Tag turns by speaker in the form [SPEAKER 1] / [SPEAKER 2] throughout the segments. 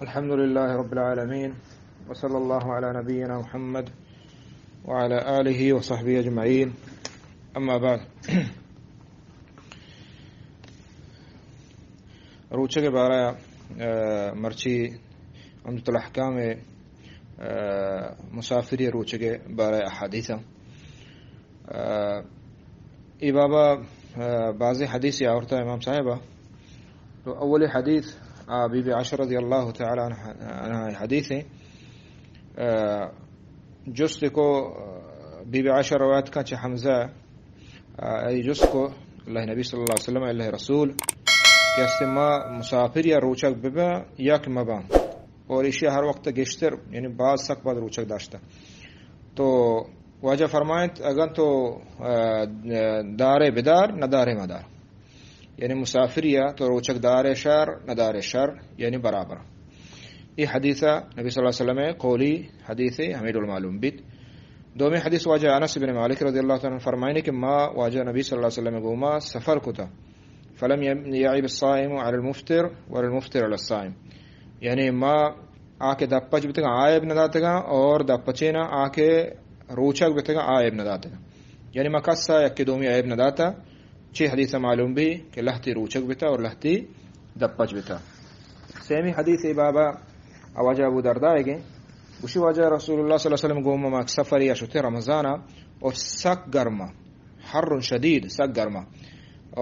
[SPEAKER 1] الحمد لله رب العالمين وصلى الله على نبينا محمد وعلى آله وصحبه أجمعين أما بعد روچہ کے بارے مرچی عمدۃ الاحکام مسافری روچہ کے بارے احادیث ای بابا بعض حدیث آورتا امام صاحبہ تو اول حدیث بی بی عائشہ رضی اللہ تعالی عنہ حدیث ہے جس کو بی بی عائشہ روایت کا چھ حمزہ ای جس کو اللہ نبی صلی اللہ علیہ وسلم اللہ رسول کہ استما مسافر یا روچک ببا یا کہ مبا اور اشیاء ہر وقت گشتر یعنی بعض سک بعد روچک داشتا تو واجہ فرمائت اگر تو دار بدار نہ دار مدار یعنی مسافریہ تو روچک دار شر نہ دار شر یعنی برابر. یہ حدیثہ نبی صلی اللہ علیہ وسلم قولی حدیث حمید المعلوم بیت. دومی حدیث واجہ انس بن مالک رضی اللہ عنہ فرمائنے کہ ما واجہ نبی صلی اللہ علیہ وسلم گوما سفر کتا فلم يعيب الصائم على المفطر ولا المفطر على الصائم یعنی ما آکے دپچ بتگا عائب نہ داتگا اور دپچے نہ آکے روچک بتگا عائب نہ داتگا یعنی مقصہ یک دومی عائب نہ داتا. چھ حدیث معلوم بھی کہ لہتی روچک بتا اور لہتی دپچ بتا. سیمی حدیث بابا واجہ ابو درداء ہے اسی واجہ رسول اللہ صلی اللہ علیہ وسلم گوما ماک سفر یا شتے رمضانہ اور سک گرما حر شدید سک گرما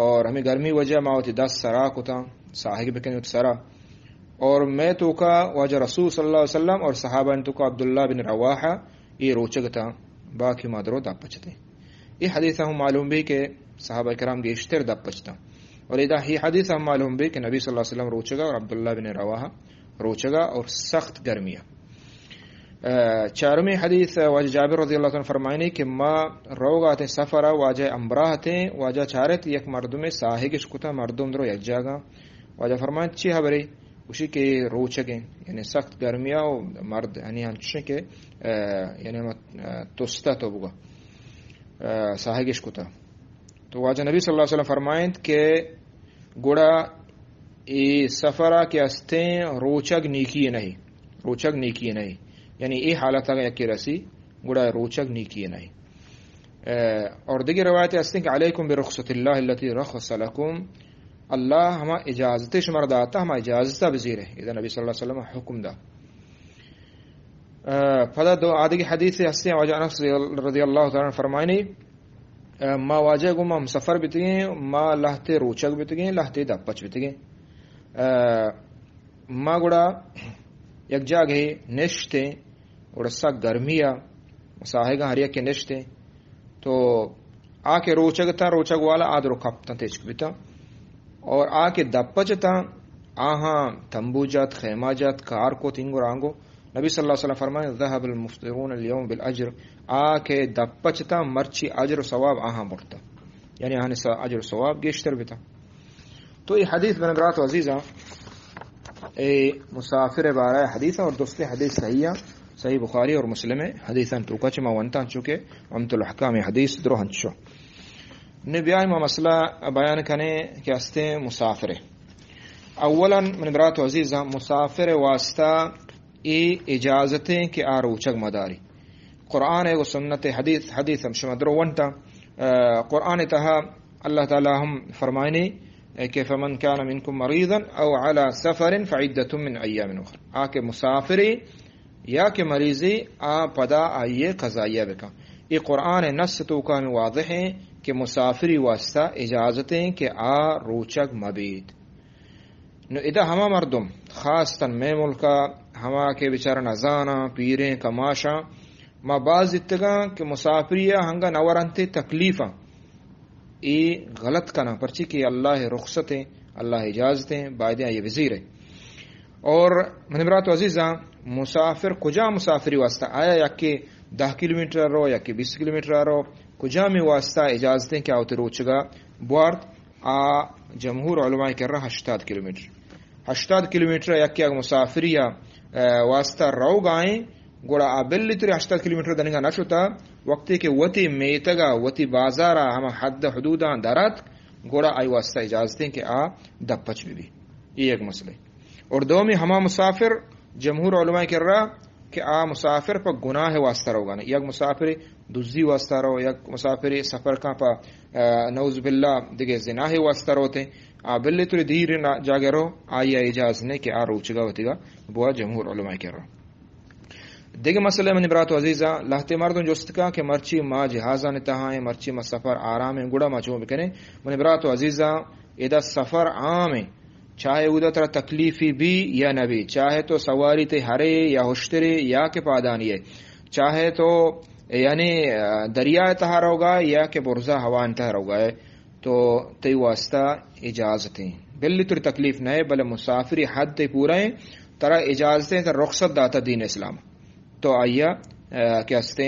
[SPEAKER 1] اور ہمیں گرمی وجہ ماوتی 10 سرا کتا ساہگ بکنی سرا اور میں تو کا واجہ رسول صلی اللہ علیہ وسلم اور صحابہ تو کا عبداللہ بن رواحہ یہ روچک تھا باقی مادرو دپچتے. یہ حدیث ہم معلوم بھی کہ صحابہ کرام کے اشتر دپچتا اور ادا ہی حدیث ہم معلوم بھی کہ نبی صلی اللہ علیہ وسلم روچگا اور عبداللہ بن رواحہ روچگا اور سخت گرمیاں. چارمی حدیث واجہ جابر رضی اللہ عنہ فرمائنی کہ ما روگات سفر واجہ امبراہتے واجہ چارت یک مردم ساہگش کتا مردم درو یک جاگا واجہ فرمائن چی حبری اسی کے روچگیں یعنی سخت گرمیاں و مرد یعنی ہنچنے کے یعنی تستا تو بگا ساہگش کتا تو واجہ نبی صلی اللہ علیہ وسلم فرمائند کہ گوڑا ای سفرہ کے استیں روچگ نیکی نہیں یعنی ای حالت اگر یکی رسی گوڑا روچگ نیکی نہیں. اور دیگر روایت استیں کہ علیکم برخصت اللہ التي رخص لکم اللہ ہما اجازت شمار داتا ہما اجازت بزیر ہے اذا نبی صلی اللہ علیہ وسلم حکم دا. پدا دو آدھگی حدیث استیں واجہ انس رضی اللہ تعالیٰ فرمائنی ما واجہ گو ما مسافر بیتگیں ما لہتے روچک بیتگیں لہتے دپچ بیتگیں ما گوڑا یک جاگے نشتے گوڑا سا گرمیا ساہگا ہر یک کے نشتے تو آکے روچک تا روچک والا آدھرو کپتا تیچک بیتا اور آکے دپچ تا آہاں تنبو جات خیمہ جات کار کو تینگو رانگو. نبی صلی اللہ علیہ وسلم فرمائے ذهب المفطرون اليوم بالاجر آکے دپچتا مرچی اجر و ثواب آہاں بڑھتا یعنی آہاں سے اجر و ثواب گیشتر بیتا. تو یہ حدیث بن برات و عزیزہ اے مسافر بارہ حدیث اور دوسرے حدیث صحیح بخاری اور مسلم حدیثاں تو کچھ ما ونتان چکے عمدۃ الاحکام حدیث درو ہنچو نبیائی ما مسئلہ بیان کنے کہ استے مسافر اولا من برات و عزیزہ مسافر واسطہ ای اجازتیں کہ روچک مداری قرآن ہے وہ سنت حدیث ہم شمدرو ونتا قرآن تہا اللہ تعالی ہم فرمائنی کہ فمن کان منکم مریضا او علی سفر فعدۃ من ایام اخر آکے مسافری یا کہ مریضی پدا آئیے قضائیہ بکا. یہ قرآن نص تو کا واضح ہے کہ مسافری واسطہ اجازتیں کہ روچک مبید نو ادا ہما مردم خاص تن میں ملکا ہما کے بیچارہ نزانا پیریں کماشا ما باز اتگا کہ مسافریہ ہنگا نورانتے تکلیفاں ای غلط کنا پرچی کہ اللہ رخصتیں اللہ اجازتیں بائدیں یہ وزیر ہے. اور منبرات عزیزاں مسافر کجا مسافری واسطہ آیا یا کہ 10 کلومیٹر رو یا کہ 20 کلومیٹر رو کجا میں واسطہ اجازتیں کیا ہوتے روچگا بوارد جمہور علماء کر رہا 80 کلومیٹر یا کہ مسافریہ واسطہ رو گائیں گوڑا آبلی تری 80 کلومیٹر دنگا نشتا وقتی کہ وتی میتگا وتی بازارا ہما حد حدودان دارت گوڑا آئی واسطہ اجازتیں کہ دپچ بھی یہ ایک مسئلہ. اور دومی ہما مسافر جمہور علماء کر رہا کہ آ مسافر پر گناہ واسطہ روگا نا، یک مسافر دزی واسطہ رو، یک مسافر سفر کا پا نعوذ باللہ دیگه زناہ واسطہ روتے آ بلی توری دیر جاگے رو آیا اجاز نے کہ آ روچگا ہوتی گا بوا جمہور علماء کر رہا. دیگه مسئلہ من برات عزیزہ لہتے مردوں جست کا کہ مرچی ما جہازہ نتہائیں مرچی ما سفر آرام گڑا ما چون بکنے من برات عزیزہ ادا سفر عام ہے، چاہے ادا ترا تکلیفی بھی یا نبی، چاہے تو سواری تے ہرے یا ہوشترے یا کہ پادانی ہے، چاہے تو یعنی دریائے تہار ہوگا یا کہ برزہ ہوان تہار ہوگا ہے، تو تی واسطہ اجازتیں بلی تر تکلیف نہ ہے، بلے مسافری حد تے پورا ہے ترا اجازتیں تر رخصت داتا دین اسلام تو آئیا کیا ہستے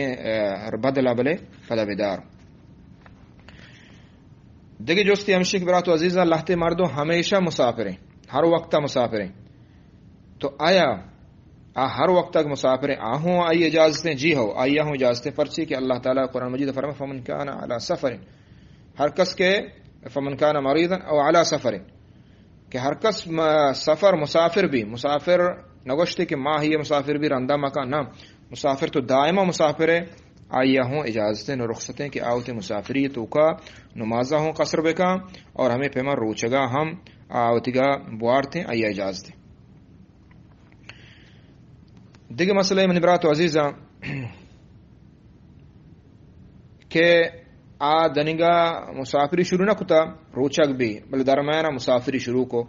[SPEAKER 1] بدلا بلے فلا بدار. دیکھیں جوستی ہمشک برات و عزیزہ لہتے مردوں ہمیشہ مسافریں، ہر وقت مسافریں، تو آیا ہر وقت تک مسافریں آہوں آئی اجازتیں؟ جی ہو آئیا ہوں اجازتیں، پرچی کہ اللہ تعالیٰ قرآن مجید فرمائے فمن کان علی سفر، ہر کس کے فمن کان مریضا او علی سفر، کہ ہر کس سفر مسافر بھی، مسافر نگوشتے کہ ماں ہی مسافر بھی رندہ مکان نہ، مسافر تو دائمہ مسافر ہے، آئیا ہوں اجازتیں نو رخصتیں کہ آوتے مسافری تو کا نمازہ ہوں قصر بکا اور ہمیں پیما روچگا ہم آوتی گا بوارتیں آئیا اجازتیں. دیگه مسئلہ من برات و عزیزہ کہ دنگا مسافری شروع نہ کتا روچک بھی بل درمیانہ مسافری شروع کو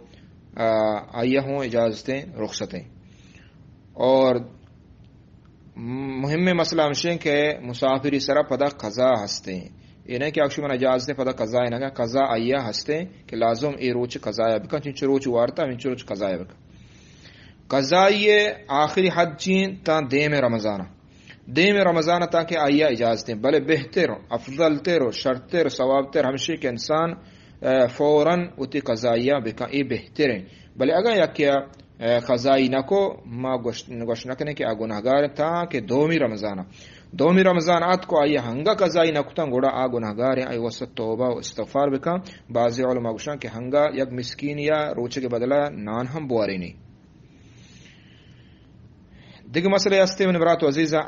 [SPEAKER 1] آئیا ہوں اجازتیں رخصتیں. اور مهم مسئلہ ہمشیں کہ مسافری سرا پدا قضا ہستے ہیں، یہ نہیں کہ اکشو من اجازتیں پدا قضا نہ قضا آئیا ہستے کہ لازم ای روچ قضا بکا چنچ روچ وارتا منچ روچ قضا بکا. قضائی آخری حد چین تا دیم رمضان تا کہ آئیا اجازتیں، بلے بہتر افضل تر و شرط تر ثواب تر ہمشی کہ انسان فوراً اتی قضائیہ بکا ای بہتر ہیں. بلے اگر یا کیا قضائی نکو ما گوش نکنے کہ گناہگار تا کہ دومی رمضان آت کو آئیا ہنگا قضائی نکتا گوڑا گناہگار ہیں، آئی وسط توبہ و استغفار بکا. بعضی علماء گوشن کہ ہنگا یک مسکین یا روچے کے بدلہ نان ہم بواری نہیں. دیگه مسئلہ استے من برات و عزیزہ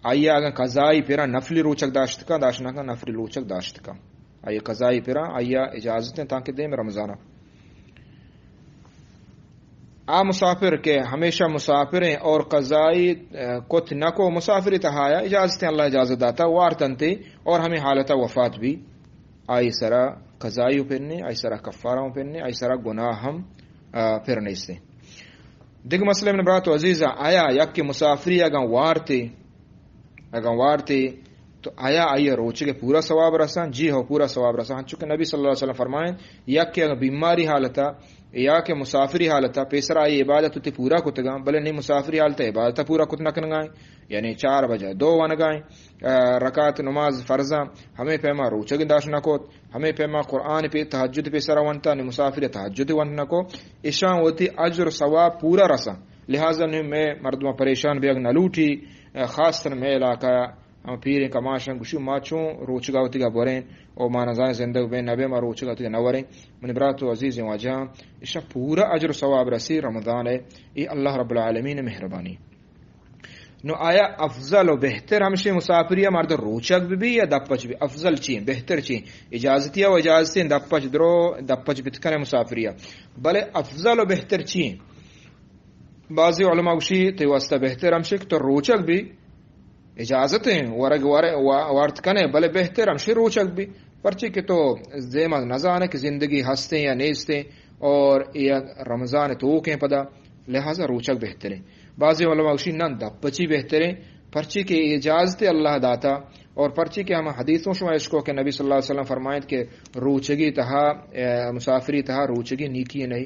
[SPEAKER 1] آیا اگر قضائی پیرا نفلی روچک داشت کا نفلی روچک داشت کا آیا قضائی پیرا آیا اجازتیں تاکہ دے میں رمضانہ. مسافر کے ہمیشہ مسافریں اور قضائی کت نہ کو مسافری تہایا اجازتیں اللہ اجازت داتا وارتنتے اور ہمیں حالت وفات بھی آئی سرا قضائی پھرنے آئی سرا کفارہ پھرنے آئی سرا گناہ ہم پھرنے سے. دیکھ مسئلہ من برات و عزیزہ آیا یک مسافری اگر وارتے تو آیا روچے کے پورا ثواب رسان؟ جی ہو پورا ثواب رسان، چونکہ نبی صلی اللہ علیہ وسلم فرمائیں یک اگر بیماری حالتا یا کہ مسافری حالتا پیسر آئی عبادت تی پورا کتگاں، بلے نہیں مسافری حالتا عبادت پورا کت نکنگائیں، یعنی 4 بجے 2 ونگائیں رکعت نماز فرضاں ہمیں پیما روچگ داش نکوت، ہمیں پیما قرآن پہ تہجد پہ سرا ونتا نہیں مسافر تہجد ونت نکو، اشان ہوتی اجر ثواب پورا رسا. لہٰذا میں مردمہ پریشان بیگ نہ لوٹی، خاص طر میں علاقہ پیریں کماشن گوشی ماچوں روچگا ہوتی گا بوریں او مانزائیں زندگ بین نبی ما روچگا ہوتی گا نوریں. من برات و عزیز واجہ اشا پورا اجر ثواب رسی رمضان ہے، یہ اللہ رب العالمین مہربانی. نو آیا افضل و بہتر ہمشہ مسافریہ مرد روچک بھی یا دپچ بھی افضل چین بہتر چین اجازتیہ و اجازتیں دپچ درو دپچ بتکن مسافریہ، بلے افضل و بہتر چین بعضی علماء گوشی تی واسطہ بہتر ہمشک تو روچک بھی اجازتیں وارت کنے، بلے بہتر ہمشہ روچک بھی پرچی کہ تو زیمہ نزانے کہ زندگی ہستے یا نیستے اور یا رمضان توکیں پدا، لہذا روچک بہتریں. بعضی علماء گوشی نہ دپچی بہتریں پرچی کہ اجازت اللہ داتا اور پرچی کہ ہم حدیثوں شمائش کو کہ نبی صلی اللہ علیہ وسلم فرمائیں کہ روچگی تہا مسافری تہا روچگی نیکی نہیں،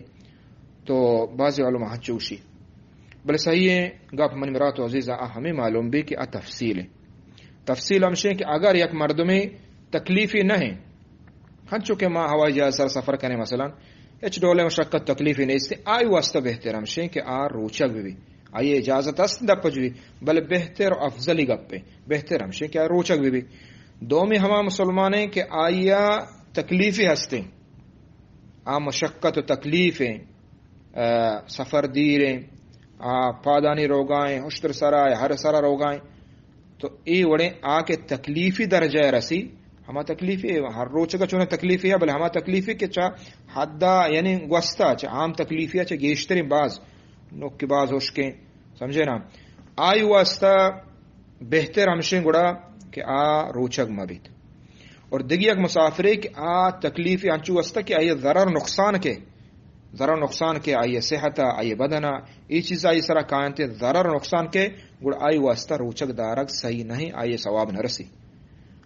[SPEAKER 1] تو بعضی علماء چوشی بلے صحیح ہے. گپ من مرات و عزیزہ ہمیں معلوم بھی کہ تفصیل ہمشیں کہ اگر یک مرد میں تکلیفی نہ ہیں ہن چونکہ ماں ہوائی جہاز سر سفر کرنے مثلا اچ ڈولے مشقت تکلیفی نہیں اس آئی واسطہ بہتر ہمشیں کہ روچک بھی آئیے اجازت است دپج بھی بلے بہتر و افضلی گپے بہتر ہمشیں کہ روچک بھی دو میں ہما مسلمانیں کہ آئیا تکلیفی ہستے مشقت و تکلیفیں سفر دیریں پادانی روگائیں ہشتر سرائے ہر سرا روگائیں تو ای وڑے آ کے تکلیفی درجہ رسی ہما تکلیفی ہر روچ کا چونا تکلیفی ہے بل ہما تکلیفی کہ چا حدا یعنی گوستا چا عام تکلیفی ہے چا گیشتری باز نوک کی باز ہوشکیں سمجھے نا آئی واسطہ بہتر ہمشیں گڑا کہ روچگ مبیت اور دگی ایک مسافرے کہ تکلیفی انچو واسطہ کہ آئی ضرر نقصان کے آئی صحت آئی بدنا یہ چیز آئی سرا کائنتے ضرر نقصان کے گڑ آئی واسطہ روچک دارک صحیح نہیں آئی ثواب نہ رسی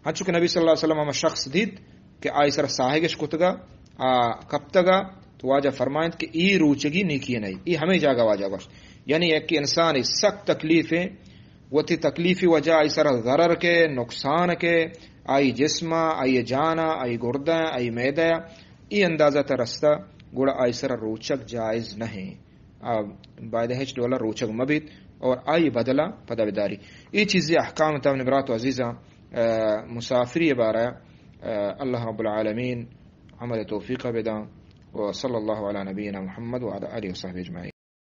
[SPEAKER 1] ہاں چونکہ نبی صلی اللہ علیہ وسلم ہم شخص دید کہ آئی سرا ساہگش کتگا کپتگا تو واجہ فرمائند کہ ای روچگی نیکی نہیں ای ہمیں جاگا واجہ گوشت یعنی ایک کہ انسان سخت تکلیفیں وہ تھی تکلیفی وجہ آئی سرا ضرر کے نقصان کے آئی جسم آئی جانا آئی گردہ آئی میدہ ای اندازہ ترستہ گوڑا آئی سرا روچک جائز نہیں باید ہیچ ڈولا روچک مبیت اور آئی بدلا پدا بداری یہ چیزیں احکام تاو نبرات و عزیزہ مسافری بارہ اللہ رب العالمین عمل توفیق بدا وصلی اللہ علی نبینا محمد وعلى آلہ وصحبہ اجمعین.